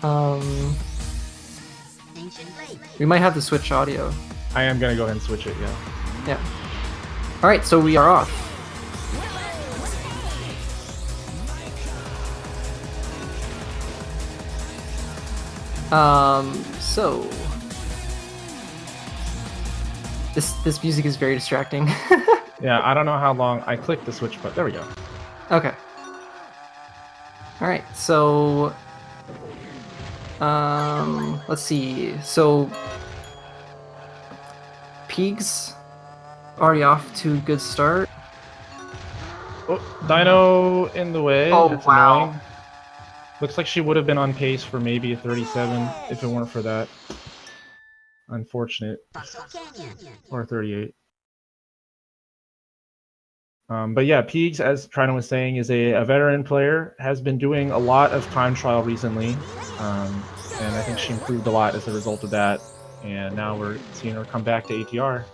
Um, we might have to switch audio. I am gonna go ahead and switch it, yeah. Yeah. Alright, so we are off. So this music is very distracting. Yeah, I don't know how long I clicked the switch, but there we go. Okay. Alright, so let's see. So Peegs already off to a good start. Oh, Dino in the way. Oh, That's wow. annoying. Looks like she would have been on pace for maybe a 37 if it weren't for that. Unfortunate. Or 38. But yeah, Peegs, as Trino was saying, is a veteran player, has been doing a lot of time trial recently, and I think she improved a lot as a result of that, and now we're seeing her come back to ATR.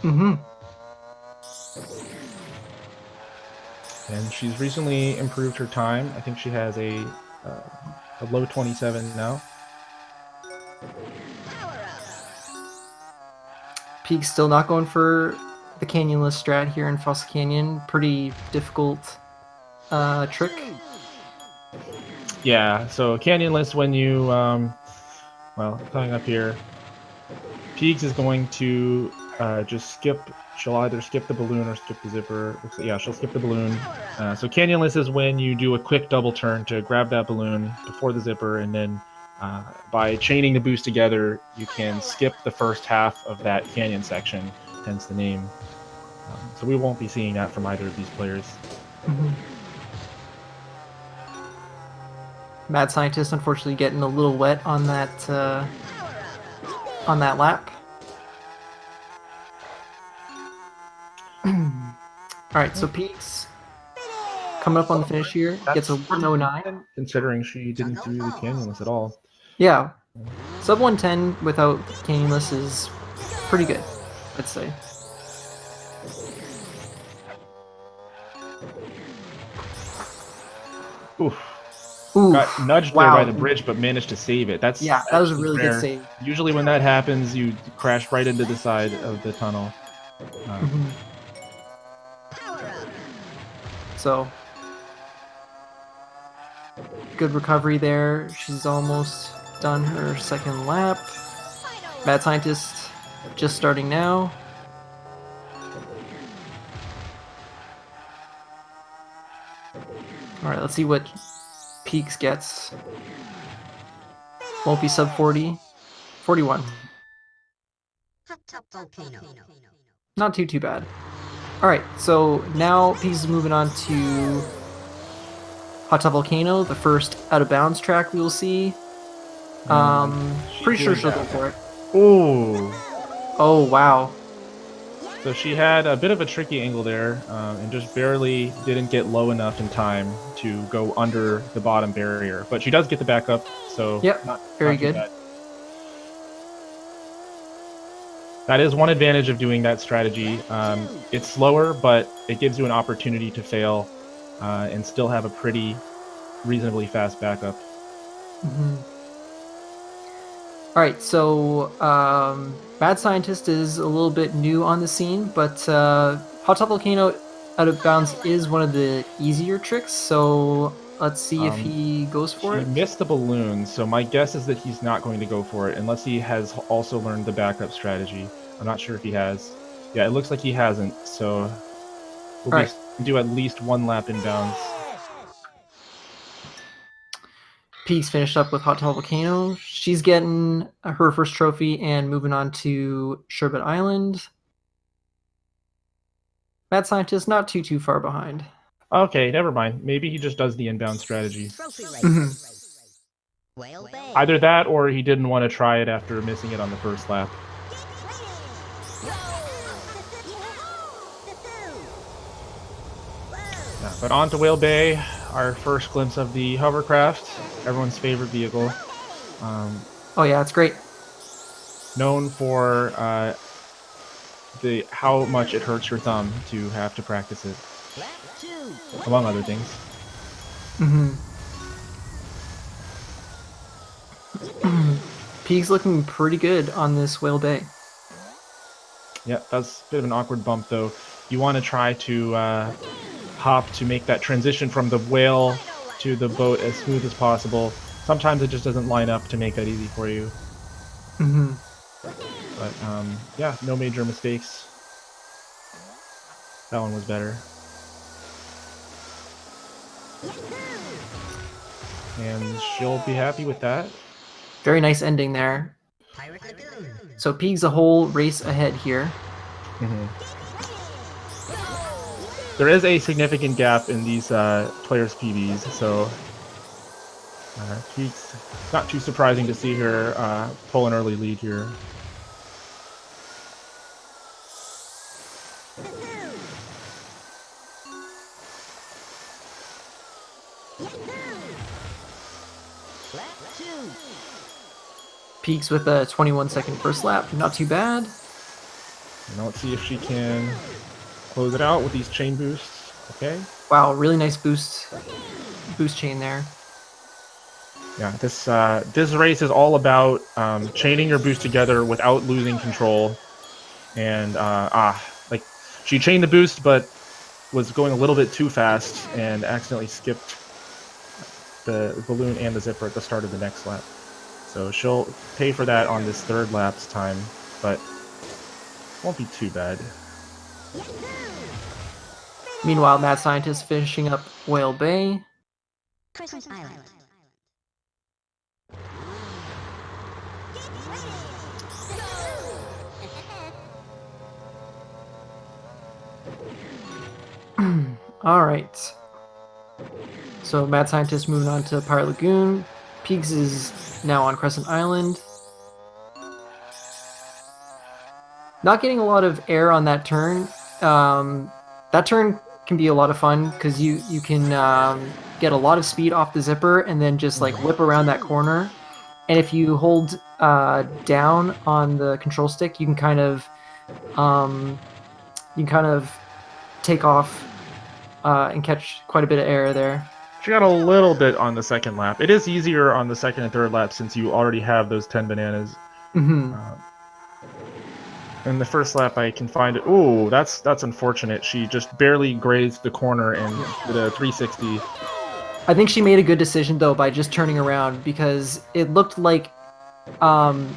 Mm-hmm. And she's recently improved her time. I think she has a low 27 now. Peegs still not going for the canyonless strat here in Fossil Canyon. Pretty difficult trick. Yeah, so canyonless when you, well, coming up here, Peegs is going to just skip. She'll either skip the balloon or skip the zipper. Yeah, she'll skip the balloon. So canyonless is when you do a quick double turn to grab that balloon before the zipper, and then by chaining the boost together, you can skip the first half of that canyon section, hence the name. So we won't be seeing that from either of these players. Mm-hmm. Mad Scientist unfortunately getting a little wet on that lap. Alright, so Peegs coming up on the finish here. Gets a 109. Considering she didn't do the canyonless at all. Yeah. Sub 110 without canyonless is pretty good, I'd say. Oof. Ooh, got nudged there by the bridge, but managed to save it. That was a really good save. Usually when that happens, you crash right into the side of the tunnel. So, good recovery there. She's almost done her second lap. Mad Scientist just starting now. Alright, let's see what Peegs gets. Won't be sub 40. 41. Not too bad. Alright, so now Peegs is moving on to Hot Top Volcano, the first out of bounds track we will see. Pretty sure she'll go for it. Ooh. Oh, wow. So she had a bit of a tricky angle there, and just barely didn't get low enough in time to go under the bottom barrier. But she does get the backup, so yep, very good. That is one advantage of doing that strategy. It's slower, but it gives you an opportunity to fail and still have a pretty reasonably fast backup. Mm-hmm. Alright, so Mad Scientist is a little bit new on the scene, but Hot Top Volcano out of bounds is one of the easier tricks, so let's see if he goes for it. He missed the balloon, so my guess is that he's not going to go for it, unless he has also learned the backup strategy. I'm not sure if he has. Yeah, it looks like he hasn't, so we'll do at least one lap in bounds. Peegs finished up with Hot Top Volcano. She's getting her first trophy and moving on to Sherbet Island. Mad Scientist not too far behind. Okay, never mind. Maybe he just does the inbound strategy. Mm-hmm. Either that, or he didn't want to try it after missing it on the first lap. Yeah, but on to Whale Bay, our first glimpse of the hovercraft, everyone's favorite vehicle. Oh yeah, it's great. Known for how much it hurts your thumb to have to practice it, among other things. Mm-hmm. Peak's looking pretty good on this Whale Bay. Yeah, that's a bit of an awkward bump, though. You want to try to hop to make that transition from the whale to the boat as smooth as possible. Sometimes it just doesn't line up to make that easy for you. Mm-hmm. But yeah, no major mistakes. That one was better. And she'll be happy with that. Very nice ending there. So Peak's a whole race ahead here. There is a significant gap in these players' PBs, so Peak's not too surprising to see her pull an early lead here. Peaks with a 21-second first lap. Not too bad. Now let's see if she can close it out with these chain boosts. Okay. Wow, really nice boost chain there. Yeah, this race is all about chaining your boost together without losing control. And like she chained the boost, but was going a little bit too fast and accidentally skipped the balloon and the zipper at the start of the next lap. So she'll pay for that on this third lap's time, but won't be too bad. Meanwhile, Mad Scientist finishing up Whale Bay. Crescent Island. All right. So Mad Scientist moving on to Pirate Lagoon. Peaks is now on Crescent Island. Not getting a lot of air on that turn. That turn can be a lot of fun because you can get a lot of speed off the zipper and then just like whip around that corner. And if you hold down on the control stick, you can kind of take off and catch quite a bit of air there. She got a little bit on the second lap. It is easier on the second and third lap since you already have those 10 bananas. Mm-hmm. In the first lap, I can find it. Ooh, that's unfortunate. She just barely grazed the corner and did a 360. I think she made a good decision though by just turning around because it looked like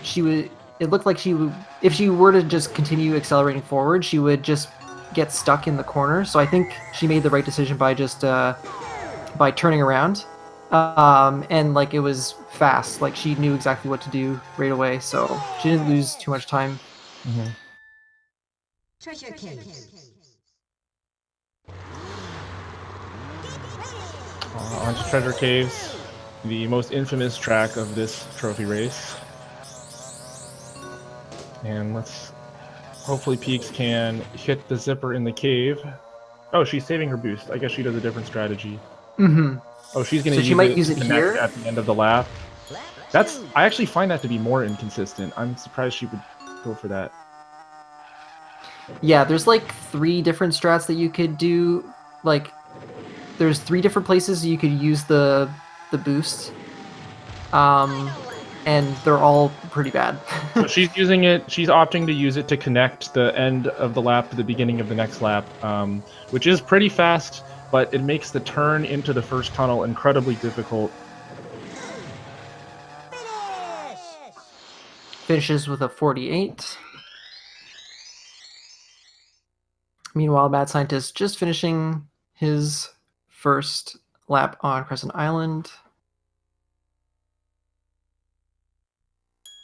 she would. It looked like she would. If she were to just continue accelerating forward, she would just get stuck in the corner. So I think she made the right decision by just by turning around. And like it was fast. Like she knew exactly what to do right away, so she didn't lose too much time. Mm-hmm. Treasure Cave. On to Treasure Caves, the most infamous track of this trophy race. And let's hopefully Peaks can hit the zipper in the cave. Oh, she's saving her boost. I guess she does a different strategy. Mm-hmm. Oh, she's gonna use it here at the end of the lap. I actually find that to be more inconsistent. I'm surprised she would go for that. Yeah, there's like 3 different strats that you could do. Like, there's 3 different places you could use the boost. And they're all pretty bad. So she's using it. She's opting to use it to connect the end of the lap to the beginning of the next lap, which is pretty fast, but it makes the turn into the first tunnel incredibly difficult. Finishes with a 48. Meanwhile, Mad Scientist just finishing his first lap on Crescent Island.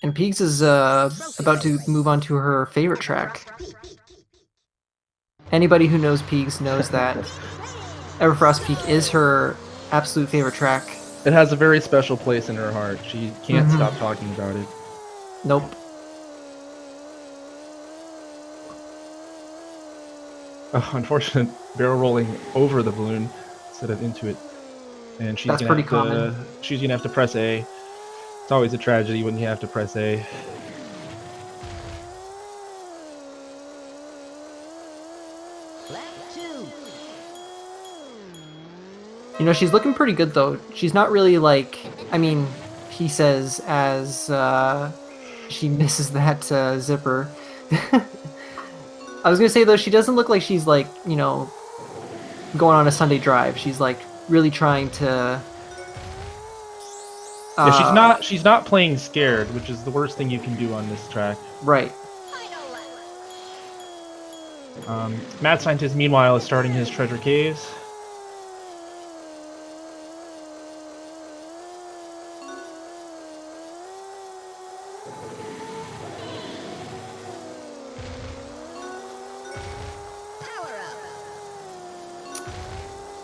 And Peaks is about to move on to her favorite track. Anybody who knows Peaks knows that Everfrost Peak is her absolute favorite track. It has a very special place in her heart. She can't stop talking about it. Nope. Oh, unfortunate barrel rolling over the balloon instead of into it. And she's That's pretty common. She's gonna have to press A. It's always a tragedy when you have to press A. You know, she's looking pretty good though. She's not really like, I mean, he says as she misses that zipper. I was gonna say though, she doesn't look like she's like, you know, going on a Sunday drive. She's like really trying to. Yeah, she's not playing scared, which is the worst thing you can do on this track. Right. Mad Scientist, meanwhile, is starting his treasure caves.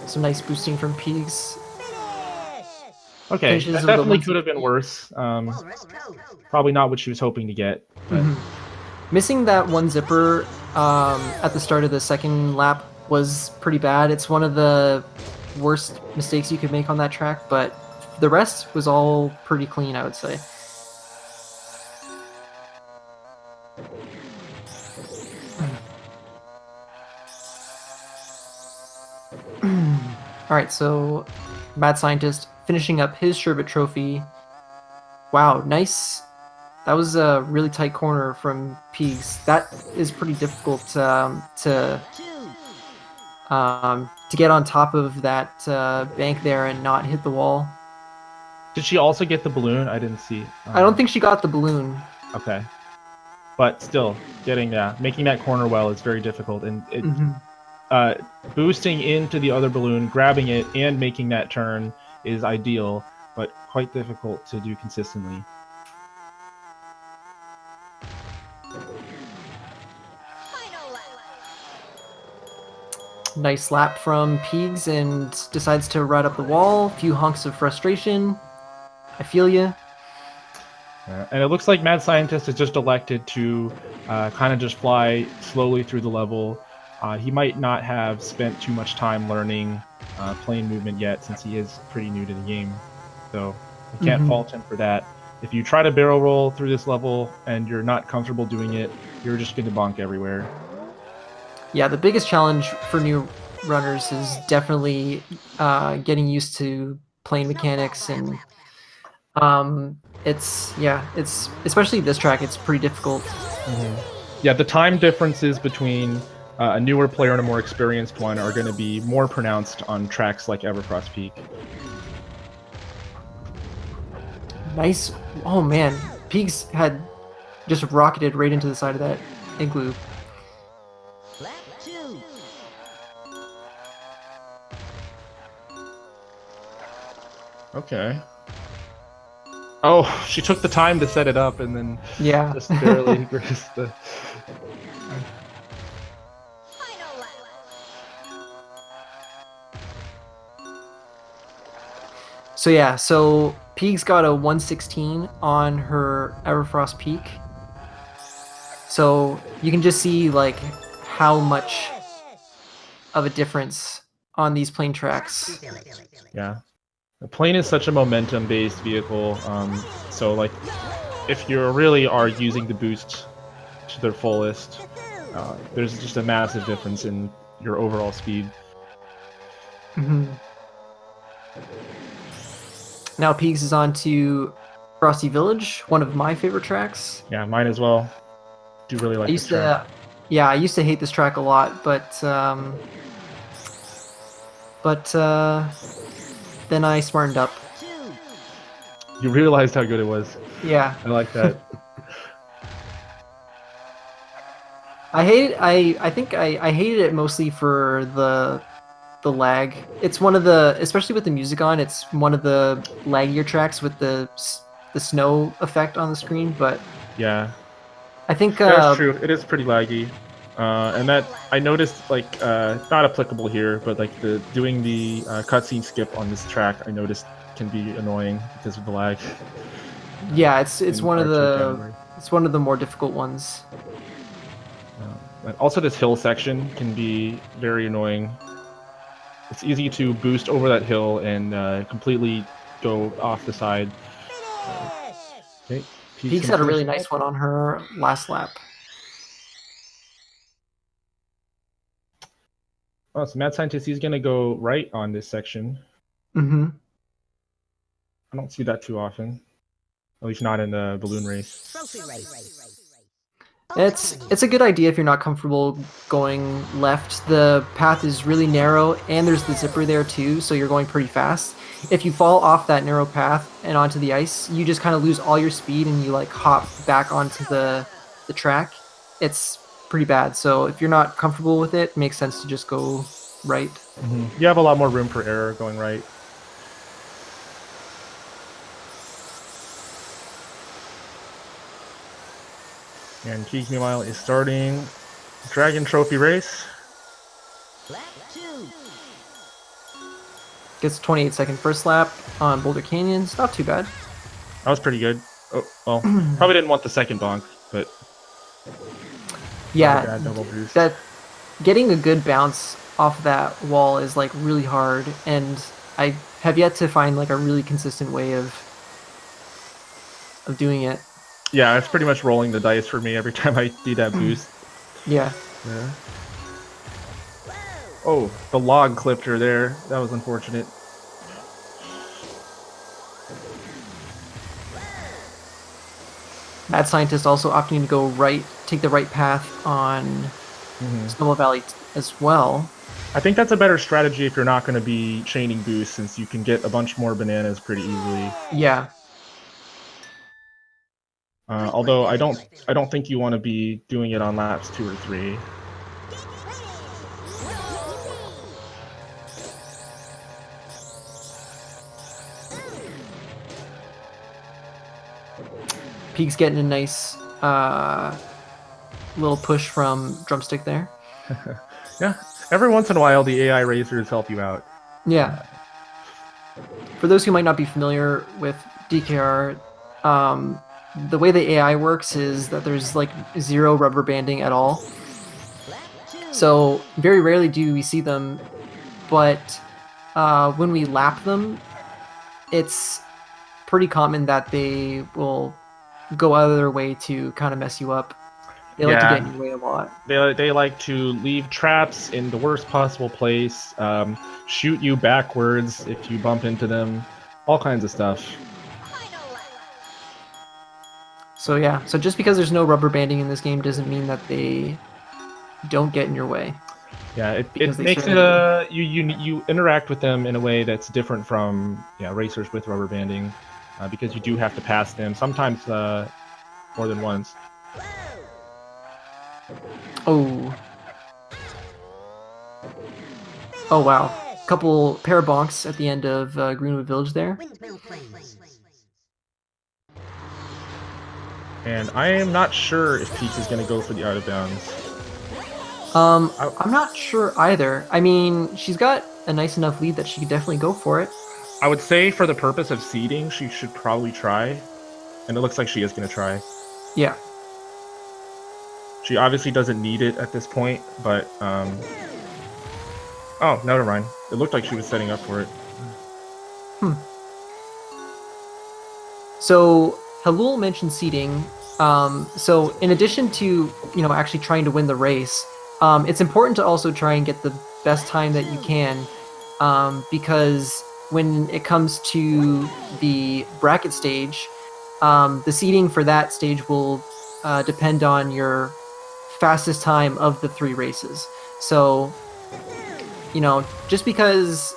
Some nice boosting from Peegs. Okay, Finishes that with a definitely one- could have been worse. Probably not what she was hoping to get. But Missing that one zipper at the start of the second lap was pretty bad. It's one of the worst mistakes you could make on that track, but the rest was all pretty clean, I would say. All right, so Mad Scientist finishing up his Sherbet Trophy. Wow, nice. That was a really tight corner from Peegs. That is pretty difficult to get on top of that bank there and not hit the wall. did she also get the balloon? I didn't see. I don't think she got the balloon. Okay, but still, making that corner well is very difficult, and it, boosting into the other balloon, grabbing it, and making that turn is ideal, but quite difficult to do consistently. Nice lap from Peegs and decides to ride up the wall. Few hunks of frustration. I feel ya. And it looks like Mad Scientist is just elected to kind of just fly slowly through the level. He might not have spent too much time learning plane movement yet, since he is pretty new to the game. So I can't fault him for that. If you try to barrel roll through this level and you're not comfortable doing it, you're just going to bonk everywhere. Yeah, the biggest challenge for new runners is definitely getting used to plane mechanics, and it's especially this track. It's pretty difficult. Yeah, the time differences between a newer player and a more experienced one are going to be more pronounced on tracks like Everfrost Peak. Nice. Oh man, Peegs had just rocketed right into the side of that igloo. Okay. Oh, she took the time to set it up and then just barely grazed the... So Peegs got a 116 on her Everfrost Peak. So you can just see like how much of a difference on these plane tracks. Yeah. The plane is such a momentum-based vehicle, so like, if you really are using the boost to their fullest, there's just a massive difference in your overall speed. Now Peegs is on to Frosty Village, one of my favorite tracks. Yeah, mine as well. Do really like this track. I used to hate this track a lot, but then I smartened up. You realized how good it was. Yeah. I like that. I think I hated it mostly for the lag. It's one of the, especially with the music on, it's one of the laggier tracks with the snow effect on the screen, but yeah. I think that's true. It is pretty laggy. And that I noticed, like, not applicable here, but like doing the cutscene skip on this track, I noticed can be annoying because of the lag. Yeah, it's one of the more difficult ones. And also, this hill section can be very annoying. It's easy to boost over that hill and completely go off the side. Okay, Peegs had a really nice one on her last lap. Oh, so Mad Scientist, he's going to go right on this section. I don't see that too often. At least not in the balloon race. Trophy race. It's a good idea if you're not comfortable going left. The path is really narrow, and there's the zipper there too, so you're going pretty fast. If you fall off that narrow path and onto the ice, you just kind of lose all your speed and you like hop back onto the track. It's pretty bad. So if you're not comfortable with it, it makes sense to just go right. You have a lot more room for error going right. And Keeks, meanwhile, is starting Dragon Trophy race. Lap 2. Gets a 28-second first lap on Boulder Canyon. It's not too bad. That was pretty good. Oh, well, probably didn't want the second bonk, but yeah, bad double boost. that getting a good bounce off that wall is like really hard, and I have yet to find like a really consistent way of doing it. Yeah, it's pretty much rolling the dice for me every time I do that boost. Yeah. Yeah. Oh, the log clipped her there. That was unfortunate. Mad Scientist also opting to go right, take the right path on Snowball Valley as well. I think that's a better strategy if you're not going to be chaining boosts, since you can get a bunch more bananas pretty easily. Yeah. Although I don't think you want to be doing it on laps 2 or 3. Peek's getting a nice little push from Drumstick there. Yeah, every once in a while the AI racers help you out. Yeah. For those who might not be familiar with DKR, the way the AI works is that there's like 0 rubber banding at all. So very rarely do we see them, but when we lap them, it's pretty common that they will go out of their way to kind of mess you up. They like to get in your way a lot. They like to leave traps in the worst possible place, shoot you backwards if you bump into them, all kinds of stuff. So yeah, so just because there's no rubber banding in this game doesn't mean that they don't get in your way. Yeah, it Because they makes it certainly you interact with them in a way that's different from racers with rubber banding, because you do have to pass them sometimes more than once. Oh. Oh wow. Pair of bonks at the end of Greenwood Village there. Windmill Plains. And I am not sure if Peaks is going to go for the out of bounds. I'm not sure either. I mean, she's got a nice enough lead that she could definitely go for it. I would say for the purpose of seeding, she should probably try. And it looks like she is going to try. Yeah. She obviously doesn't need it at this point, but... Oh, never mind. It looked like she was setting up for it. So, Halul mentioned seeding. So in addition to, actually trying to win the race, it's important to also try and get the best time that you can, because when it comes to the bracket stage, the seeding for that stage will depend on your fastest time of the 3 races. So, just because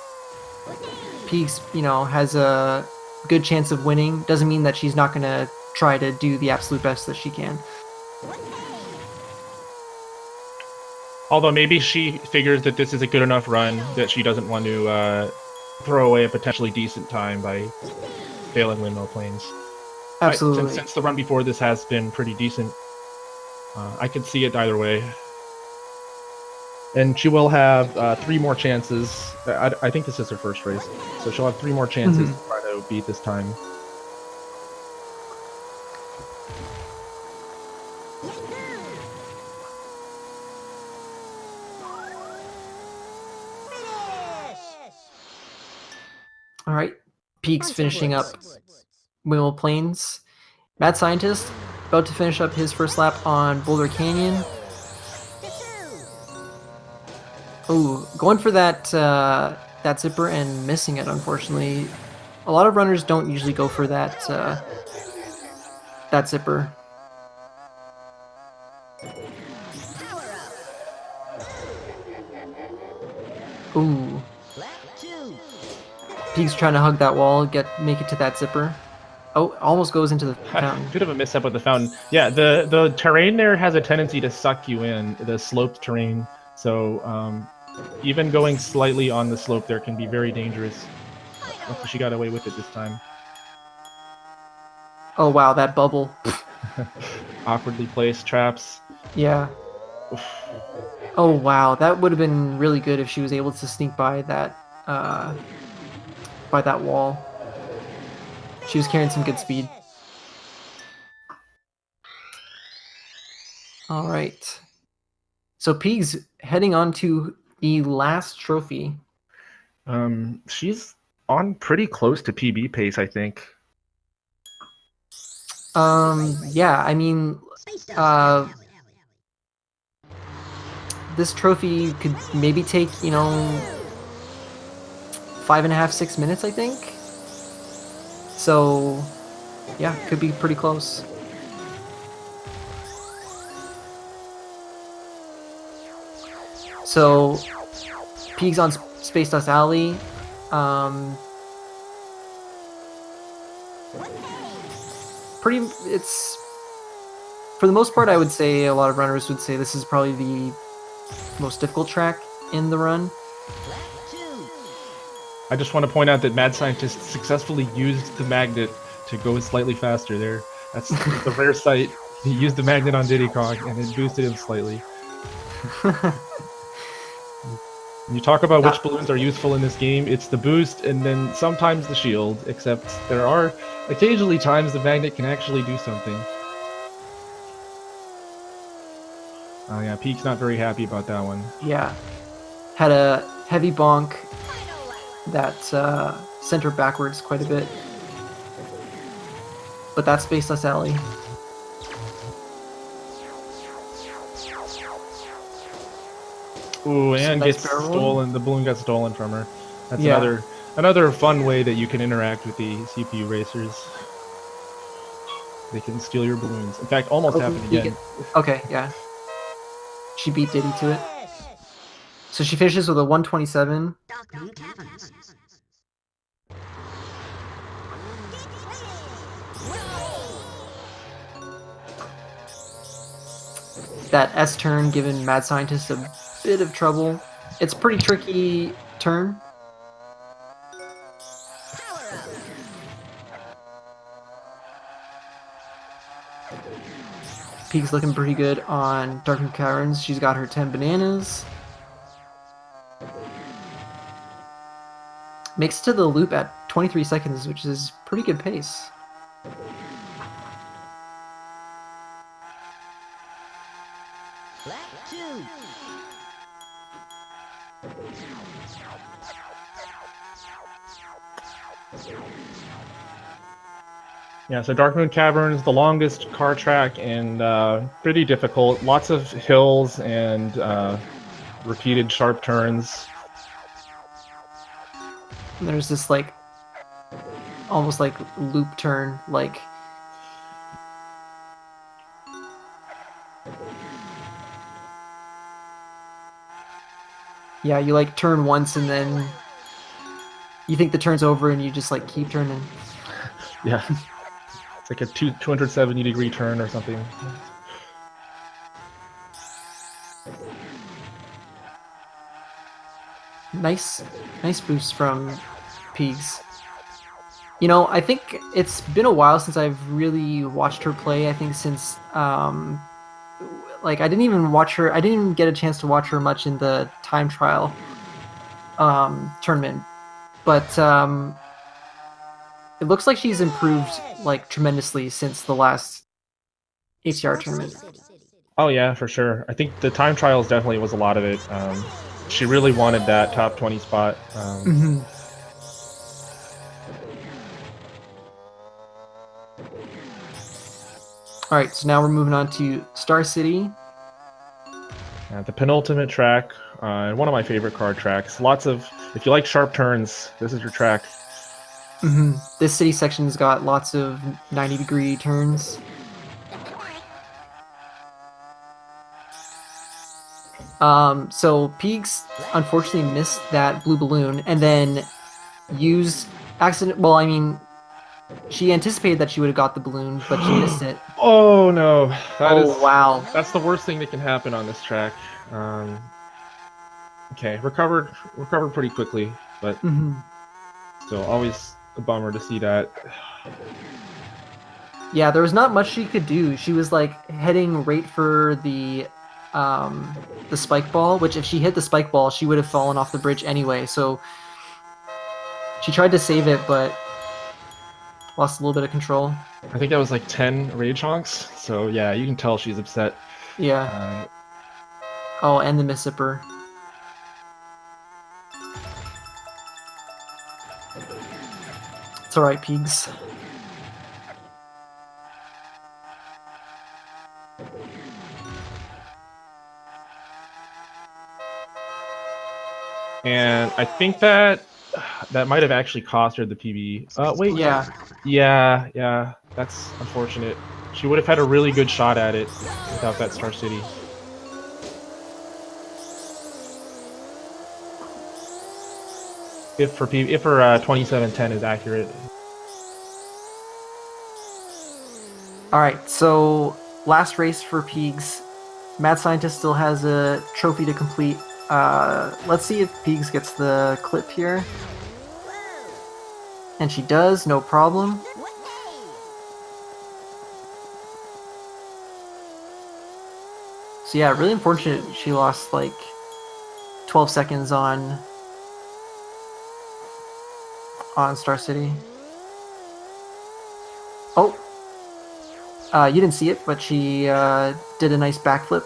Peaks, has a good chance of winning doesn't mean that she's not going to try to do the absolute best that she can. Although maybe she figures that this is a good enough run that she doesn't want to throw away a potentially decent time by failing Windmill Plains. Absolutely. Since the run before this has been pretty decent, I could see it either way. And she will have 3 more chances. I think this is her first race, so she'll have 3 more chances to try to beat this time. All right, Peaks finishing up Windmill Plains. Mad Scientist about to finish up his first lap on Boulder Canyon. Ooh, going for that zipper and missing it, unfortunately. A lot of runners don't usually go for that that zipper. Power up. Ooh. Lap 2. Peeg's trying to hug that wall, make it to that zipper. Oh, almost goes into the fountain. Bit of a mishap with the fountain. Yeah, the terrain there has a tendency to suck you in, the sloped terrain. So even going slightly on the slope there can be very dangerous. Luckily she got away with it this time. Oh wow, that bubble. Awkwardly placed traps. Yeah. Oof. Oh wow, that would have been really good if she was able to sneak by that wall. She was carrying some good speed. All right. So Peeg's heading on to the last trophy. She's on pretty close to PB pace, I think. Yeah, I mean, Space dust. this trophy could maybe take, 5.5, 6 minutes, I think. So, yeah, could be pretty close. So, Peeg's on Space Dust Alley. It's for the most part, I would say a lot of runners would say this is probably the most difficult track in the run. Lap 2. I just want to point out that Mad Scientist successfully used the magnet to go slightly faster there. That's the rare sight. He used the magnet on Diddy Kong and it boosted him slightly. You talk about which balloons are useful in this game, it's the boost and then sometimes the shield, except there are occasionally times the magnet can actually do something. Oh yeah, Peek's not very happy about that one. Yeah. Had a heavy bonk that sent her backwards quite a bit. But that's Space Dust Alley. Ooh, and nice gets barrel. stolen. The balloon got stolen from her. That's Yeah. another fun way that you can interact with the CPU racers. They can steal your balloons. In fact, almost happened again. Okay, yeah. She beat Diddy to it. So she finishes with a 127. Dark caverns. That S turn giving Mad Scientist a bit of trouble. It's a pretty tricky turn. Power up. Peek's looking pretty good on Dark Caverns. She's got her 10 bananas. Makes it to the loop at 23 seconds, which is pretty good pace. Lap 2. Yeah, so Dark Moon Cavern is the longest car track and pretty difficult. Lots of hills and repeated sharp turns. And there's this like almost like loop turn, like yeah, you like turn once and then you think the turn's over and you just like keep turning. Yeah. It's like a 270-degree turn or something. Nice boost from Peegs. You know, I think it's been a while since I've really watched her play. I think since like I didn't even get a chance to watch her much in the time trial tournament. But it looks like she's improved like tremendously since the last HCR tournament. Oh yeah, for sure. I think the time trials definitely was a lot of it. She really wanted that top 20 spot. All right, so now we're moving on to Star City. The penultimate track, and one of my favorite card tracks. Lots of, if you like sharp turns, this is your track. This city section's got lots of 90-degree turns. So Peegs unfortunately missed that blue balloon and then used accident. Well, I mean, she anticipated that she would have got the balloon, but she missed it. Oh no, Wow. that's the worst thing that can happen on this track. Okay, recovered pretty quickly, but still always a bummer to see that. Yeah, there was not much she could do. She was like heading right for the spike ball, which if she hit the spike ball, she would have fallen off the bridge anyway. So she tried to save it, but lost a little bit of control. I think that was like 10 rage honks. So yeah, you can tell she's upset. Yeah. Oh, and the miss zipper. It's alright, Peegs. And I think that might have actually cost her the PB. Wait. Yeah. Yeah. That's unfortunate. She would have had a really good shot at it without that Star City. If her 2710 is accurate. All right, so last race for Peegs. Mad Scientist still has a trophy to complete. Let's see if Peegs gets the clip here. And she does, no problem. So yeah, really unfortunate she lost like 12 seconds on Star City. Oh, you didn't see it, but she did a nice backflip.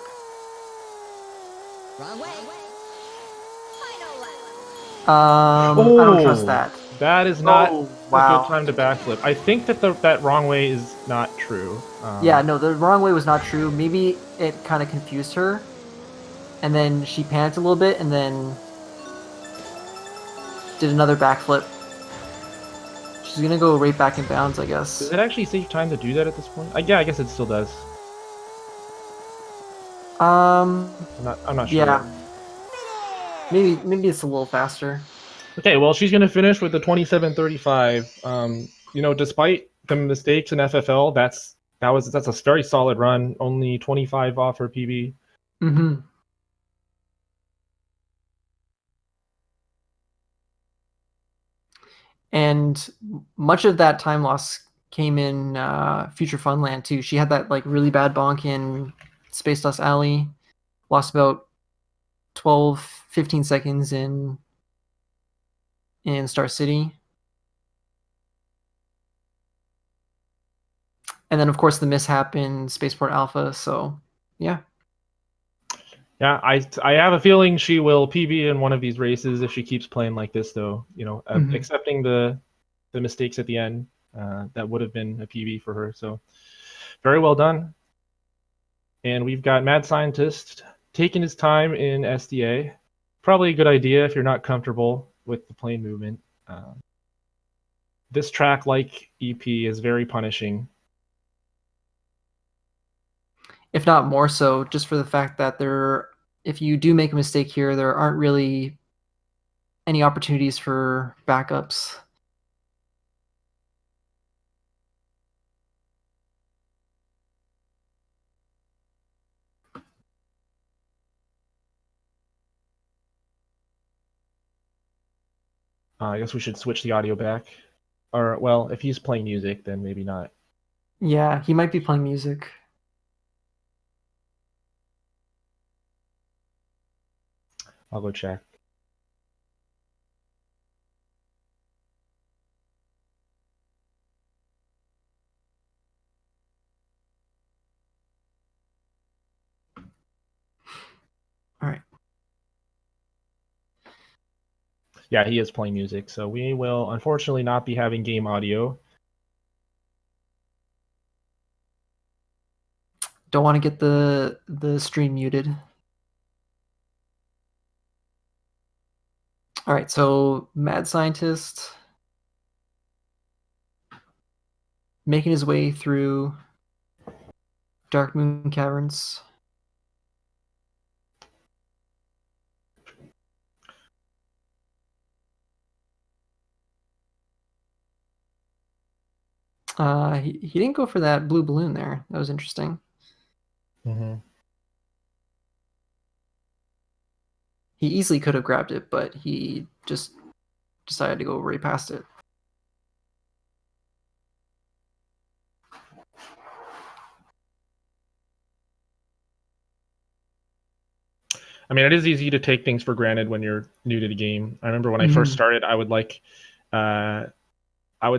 Wrong way. I don't trust that. That is not Oh, a wow. good time to backflip. I think that that wrong way is not true. Yeah, no, the wrong way was not true. Maybe it kind of confused her, and then she panicked a little bit, and then did another backflip. She's gonna go right back in bounds, I guess. Does it actually save time to do that at this point? Yeah, I guess it still does. I'm not sure. Yeah. Maybe it's a little faster. Okay, well, she's gonna finish with the 27:35. Despite the mistakes in FFL, that's a very solid run. Only 25 off her PB. Mm-hmm. And much of that time loss came in Future Funland too. She had that like really bad bonk in Space Dust Alley, lost about 12, 15 seconds in Star City. And then of course the mishap in Spaceport Alpha, so yeah. Yeah, I have a feeling she will PB in one of these races if she keeps playing like this, though. Accepting the mistakes at the end, that would have been a PB for her. So very well done. And we've got Mad Scientist taking his time in SDA. Probably a good idea if you're not comfortable with the plane movement. This track, like EP, is very punishing. If not more so, just for the fact that if you do make a mistake here, there aren't really any opportunities for backups. I guess we should switch the audio back. Or, well, if he's playing music, then maybe not. Yeah, he might be playing music. I'll go check. All right. Yeah, he is playing music, so we will unfortunately not be having game audio. Don't want to get the stream muted. All right, so Mad Scientist making his way through Dark Moon Caverns. He didn't go for that blue balloon there. That was interesting. Mm-hmm. He easily could have grabbed it, but he just decided to go right past it. I mean, it is easy to take things for granted when you're new to the game. I remember when I first started, I would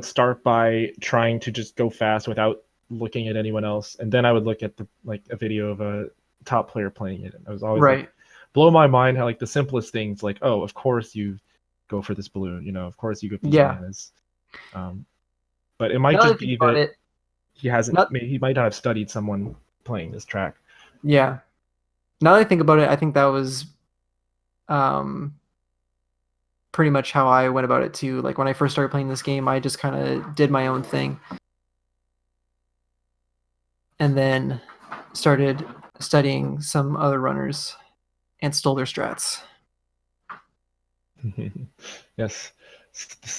start by trying to just go fast without looking at anyone else, and then I would look at a video of a top player playing it. And I was always like, blow my mind how like the simplest things, like, oh, of course you go for this balloon, you know, of course you go these bananas. But it might just be that he might not have studied someone playing this track. Yeah. Now that I think about it, I think that was pretty much how I went about it too. Like when I first started playing this game, I just kind of did my own thing. And then started studying some other runners and stole their strats. Yes.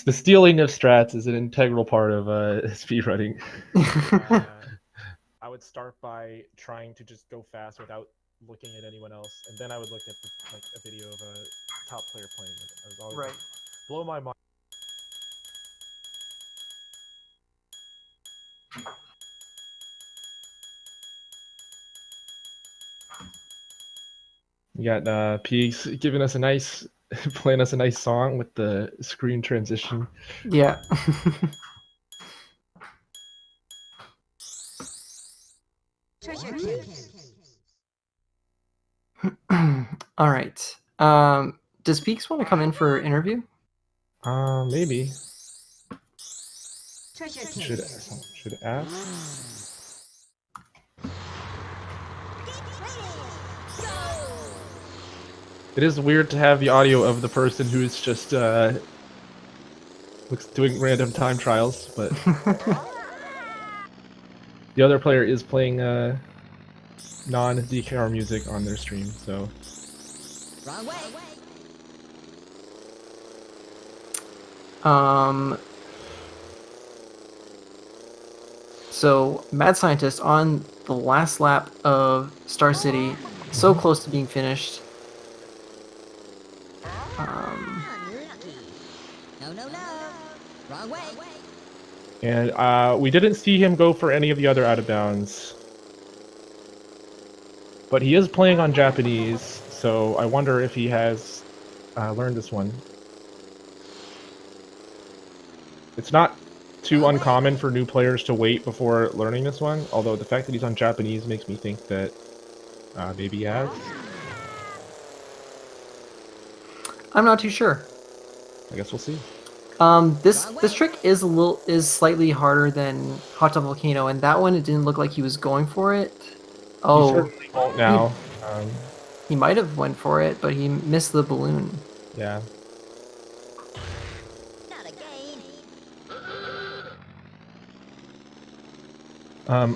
The stealing of strats is an integral part of speedrunning. I would start by trying to just go fast without looking at anyone else, and then I would look at a video of a top player playing it. I was always like, blow my mind. We got Peegs giving us playing us a nice song with the screen transition. Yeah. All right. Does Peaks want to come in for interview? Maybe. Should ask. It is weird to have the audio of the person who's just doing random time trials, but the other player is playing non-DKR music on their stream, so. Wrong way. So Mad Scientist on the last lap of Star City, so close to being finished. No. Wrong way. And we didn't see him go for any of the other out of bounds. But he is playing on Japanese, so I wonder if he has learned this one. It's not too uncommon for new players to wait before learning this one, although the fact that he's on Japanese makes me think that maybe he has. I'm not too sure. I guess we'll see. This trick is slightly harder than Hot Tub Volcano, and that one it didn't look like he was going for it. Oh, he certainly won't now. He might have went for it, but he missed the balloon. Yeah. Not again.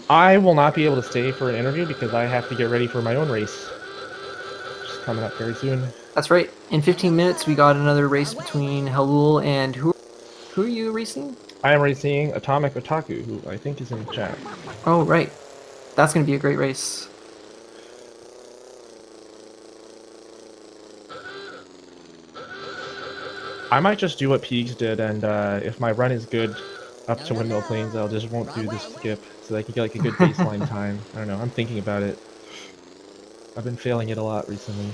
I will not be able to stay for an interview because I have to get ready for my own race. Just coming up very soon. That's right. In 15 minutes, we got another race between Halul and who are you racing? I am racing Atomic Otaku, who I think is in the chat. Oh, right. That's going to be a great race. I might just do what Peegs did, and if my run is good up to Windmill Plains, I'll just won't do this skip, so that I can get like a good baseline time. I don't know, I'm thinking about it. I've been failing it a lot recently.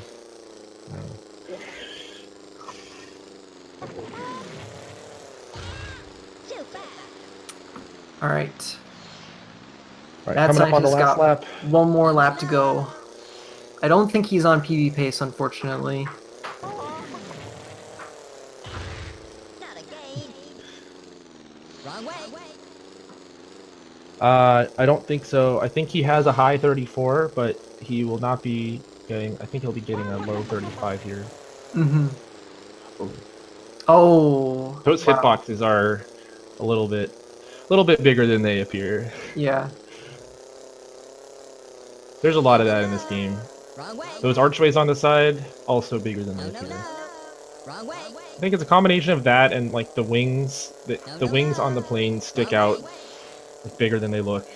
I don't know. All right. Coming up on the last lap. One more lap to go. I don't think he's on PB pace, unfortunately. Not again. Wrong way. I don't think so. I think he has a high 34, but he will not be getting. I think he'll be getting a low 35 here. Mm-hmm. Oh. Those hitboxes are a little bit bigger than they appear. Yeah. There's a lot of that in this game. Wrong way. Those archways on the side, also bigger than they appear. Wrong way. I think it's a combination of that and like the wings. The wings on the plane stick out like, bigger than they look.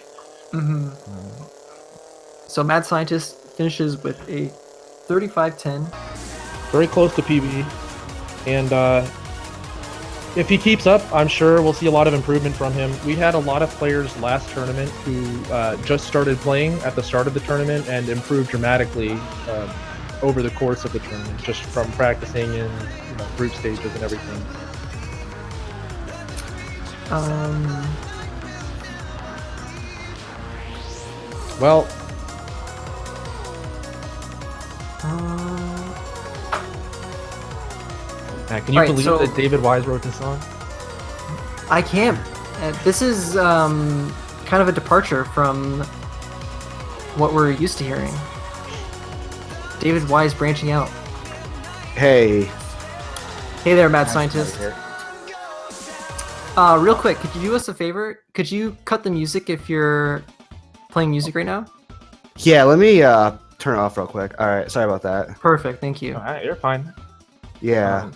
Mm-hmm. So Mad Scientist finishes with a 35-10. Very close to PB, and if he keeps up, I'm sure we'll see a lot of improvement from him. We had a lot of players last tournament who just started playing at the start of the tournament and improved dramatically over the course of the tournament, just from practicing in group stages and everything. Well, can you believe that David Wise wrote this song? I can't. This is kind of a departure from what we're used to hearing. David Wise branching out. Hey. Hey there, Mad Scientist. Real quick, could you do us a favor? Could you cut the music if you're playing music right now? Yeah, let me turn it off real quick. All right, sorry about that. Perfect, thank you. All right, you're fine. Yeah.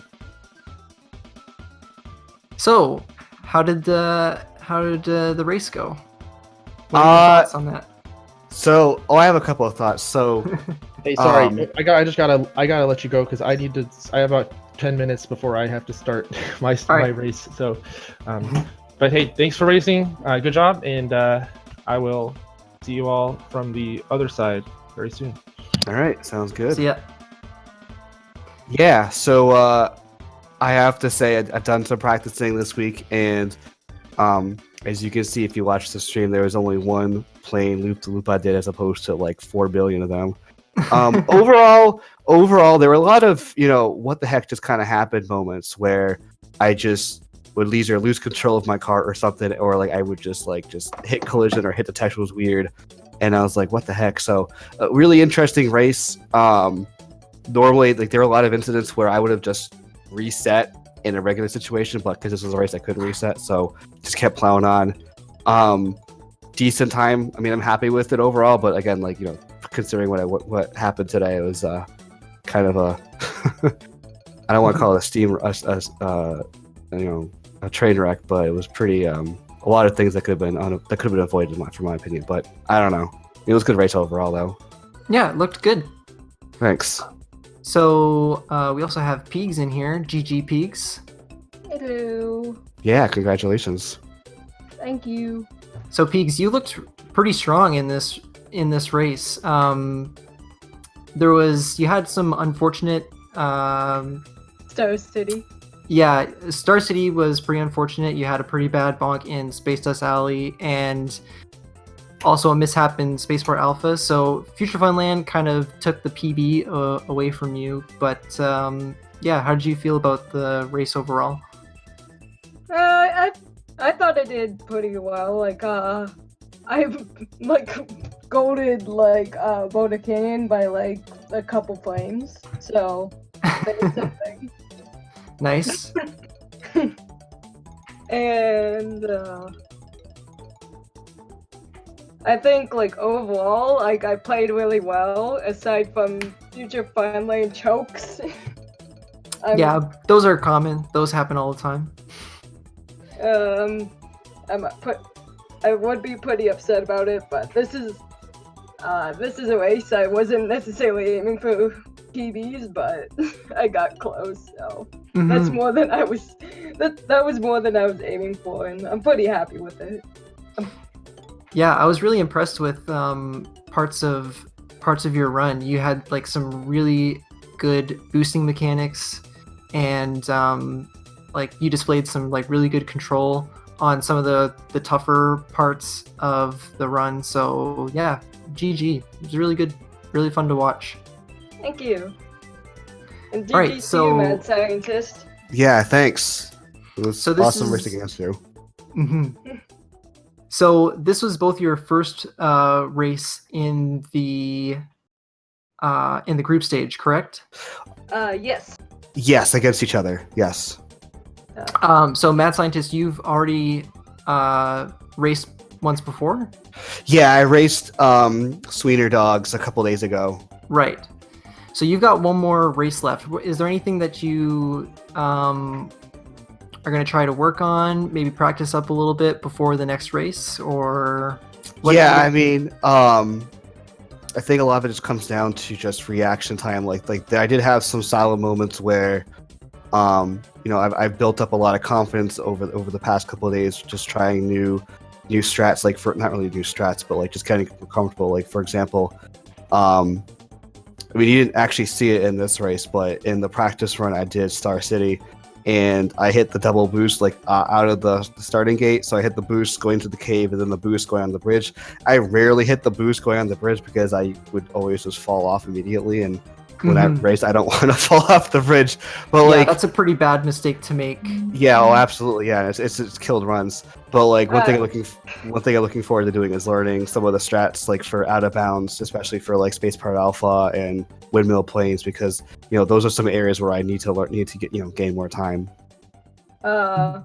So, how did the race go? What are your thoughts on that? So, I have a couple of thoughts. So, hey, sorry, I just gotta let you go because I have about 10 minutes before I have to start my race. So, but hey, thanks for racing. Good job, and I will see you all from the other side very soon. All right, sounds good. See ya. Yeah, so I have to say I've done some practicing this week, and as you can see if you watch the stream, there was only one plain loop-to-loop I did as opposed to like 4 billion of them. Overall, there were a lot of what the heck just kind of happened moments where I just would either lose control of my car or something, or like I would just hit collision or hit detection was weird, and I was like, what the heck? So a really interesting race. Normally, like there were a lot of incidents where I would have just reset in a regular situation, but because this was a race I couldn't reset, so just kept plowing on. Decent time. I mean, I'm happy with it overall, but again, like considering what happened today, it was kind of a I don't want to call it a train wreck, but it was pretty a lot of things that could have been avoided from my opinion. But I don't know. It was a good race overall, though. Yeah, it looked good. Thanks. So we also have Peegs in here. GG Peegs. Hello. Yeah, congratulations. Thank you. So Peegs, you looked pretty strong in this race. You had some unfortunate. Star City. Yeah, Star City was pretty unfortunate. You had a pretty bad bonk in Space Dust Alley, and also a mishap in Spaceport Alpha. So Future Funland kind of took the PB away from you. But yeah, how did you feel about the race overall? I thought I did pretty well. Like I golded Boulder Canyon by like a couple frames. So there's something. Nice. And I think like overall, like I played really well aside from Future Funland chokes. Yeah, those are common. Those happen all the time. I would be pretty upset about it, but this is a race. I wasn't necessarily aiming for PBs, but I got close. So that's more than I was. That was more than I was aiming for, and I'm pretty happy with it. Yeah, I was really impressed with parts of your run. You had like some really good boosting mechanics, and like you displayed some like really good control on some of the tougher parts of the run. So yeah, GG. It was really good, really fun to watch. Thank you. And GG Alright, to you, Mad Scientist. Yeah, thanks. It was awesome racing against you. Mm-hmm. So this was both your first race in the group stage, correct? Yes. Yes, against each other. Yes. So Mad Scientist, you've already raced once before? Yeah, I raced Sweener Dogs a couple days ago. Right. So you've got one more race left. Is there anything that you are are going to try to work on, maybe practice up a little bit before the next race, or Yeah, I mean, I think a lot of it just comes down to just reaction time. Like I did have some silent moments where, you know, I've built up a lot of confidence over the past couple of days, just trying new strats. Like for not really new strats, but like just getting comfortable. Like for example, I mean, you didn't actually see it in this race, but in the practice run, I did Star City, and I hit the double boost like out of the starting gate. So I hit the boost going to the cave, and then the boost going on the bridge. I rarely hit the boost going on the bridge because I would always just fall off immediately. And when I race, I don't want to fall off the bridge. But yeah, like, that's a pretty bad mistake to make. yeah, oh, absolutely, yeah. It's killed runs. But like one thing I'm looking forward to doing is learning some of the strats like for out of bounds, especially for like Space Pirate Alpha and Windmill Plains, because you know those are some areas where I need to get gain more time. I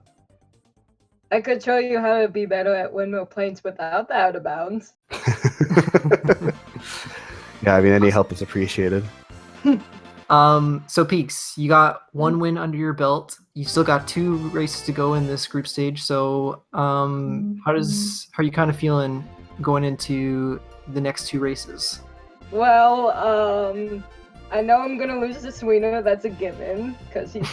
could show you how to be better at Windmill Plains without the out of bounds. Yeah, I mean any help is appreciated. So Peaks, you got one win under your belt. You still got 2 races to go in this group stage. So, how are you kind of feeling going into the next 2 races? Well, I know I'm gonna lose to Sweener. That's a given because he's.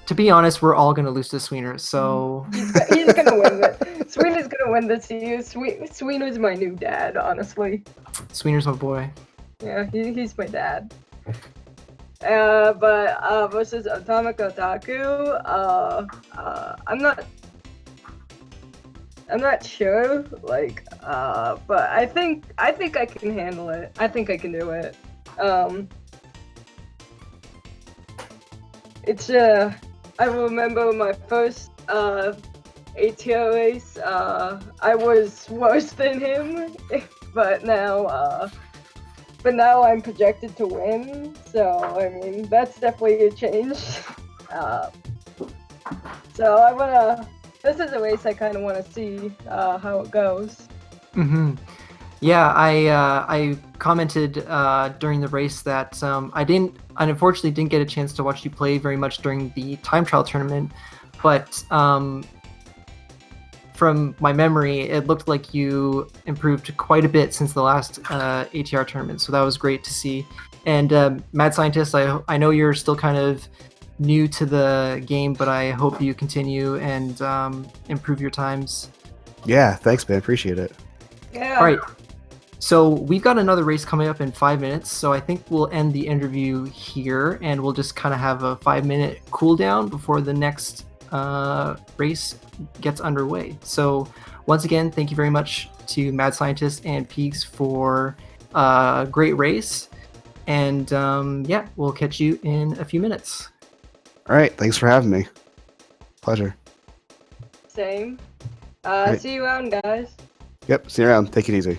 To be honest, we're all gonna lose to Sweener. So he's gonna win this. Sweener's gonna win this year. Sweener's my new dad, honestly. Sweener's my boy. Yeah, he's my dad. But versus Atomic Otaku, I'm not sure. Like, but I think I can handle it. I think I can do it. It's I remember my first ATO race. I was worse than him, but now I'm projected to win. So I mean that's definitely a change. So I wanna. This is a race I kind of want to see how it goes. Yeah, I commented during the race that I unfortunately didn't get a chance to watch you play very much during the time trial tournament, but from my memory, it looked like you improved quite a bit since the last ATR tournament, so that was great to see. And Mad Scientist, I know you're still kind of new to the game, but I hope you continue and improve your times. Yeah, thanks, man. Appreciate it. Yeah. All right. So we've got another race coming up in 5 minutes, so I think we'll end the interview here, and we'll just kind of have a 5-minute cooldown before the next race gets underway. So once again, thank you very much to Mad Scientist and Peaks for a great race, and yeah, we'll catch you in a few minutes. All right, thanks for having me. Pleasure. Same. Right. See you around, guys. Yep, see you around. Take it easy.